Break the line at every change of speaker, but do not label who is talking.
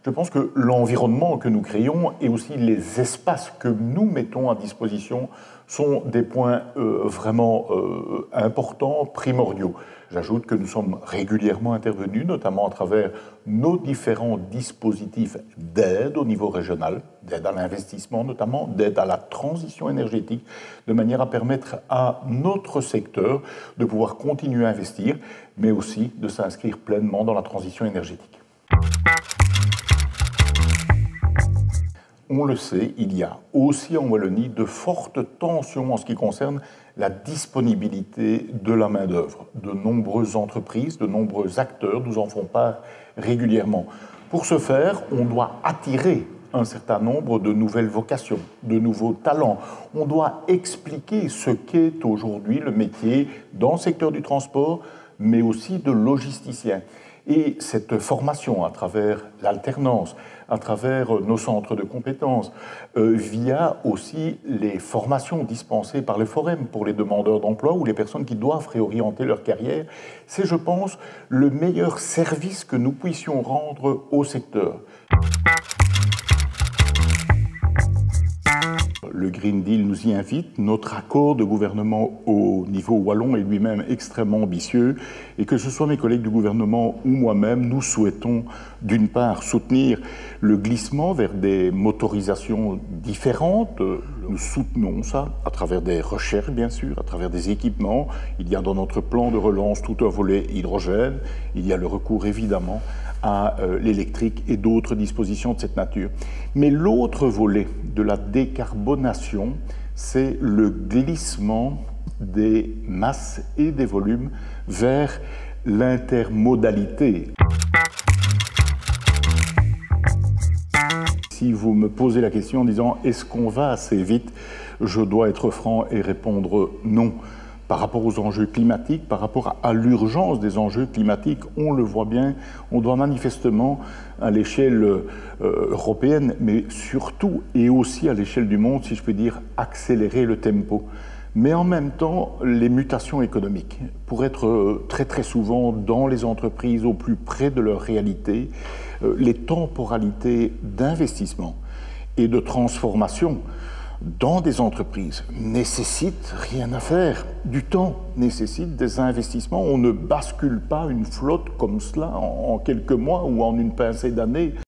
Je pense que l'environnement que nous créons et aussi les espaces que nous mettons à disposition sont des points vraiment importants, primordiaux. J'ajoute que nous sommes régulièrement intervenus, notamment à travers nos différents dispositifs d'aide au niveau régional, d'aide à l'investissement notamment, d'aide à la transition énergétique, de manière à permettre à notre secteur de pouvoir continuer à investir, mais aussi de s'inscrire pleinement dans la transition énergétique. On le sait, il y a aussi en Wallonie de fortes tensions en ce qui concerne la disponibilité de la main-d'œuvre. De nombreuses entreprises, de nombreux acteurs nous en font part régulièrement. Pour ce faire, on doit attirer un certain nombre de nouvelles vocations, de nouveaux talents. On doit expliquer ce qu'est aujourd'hui le métier dans le secteur du transport, mais aussi de logisticien. Et cette formation à travers l'alternance, à travers nos centres de compétences, via aussi les formations dispensées par le Forum pour les demandeurs d'emploi ou les personnes qui doivent réorienter leur carrière, c'est, je pense, le meilleur service que nous puissions rendre au secteur. Le Green Deal nous y invite. Notre accord de gouvernement au niveau wallon est lui-même extrêmement ambitieux et que ce soit mes collègues du gouvernement ou moi-même, nous souhaitons d'une part soutenir le glissement vers des motorisations différentes. Nous soutenons ça à travers des recherches bien sûr, à travers des équipements. Il y a dans notre plan de relance tout un volet hydrogène. Il y a le recours évidemment à l'électrique et d'autres dispositions de cette nature. Mais l'autre volet de la décarbonation, c'est le glissement des masses et des volumes vers l'intermodalité. Si vous me posez la question en disant « est-ce qu'on va assez vite ?», je dois être franc et répondre non. Par rapport aux enjeux climatiques, par rapport à l'urgence des enjeux climatiques, on le voit bien, on doit manifestement, à l'échelle européenne, mais surtout et aussi à l'échelle du monde, si je peux dire, accélérer le tempo. Mais en même temps, les mutations économiques, pour être très souvent dans les entreprises au plus près de leur réalité, les temporalités d'investissement et de transformation dans des entreprises nécessite rien à faire. Du temps nécessite des investissements. On ne bascule pas une flotte comme cela en quelques mois ou en une pincée d'années.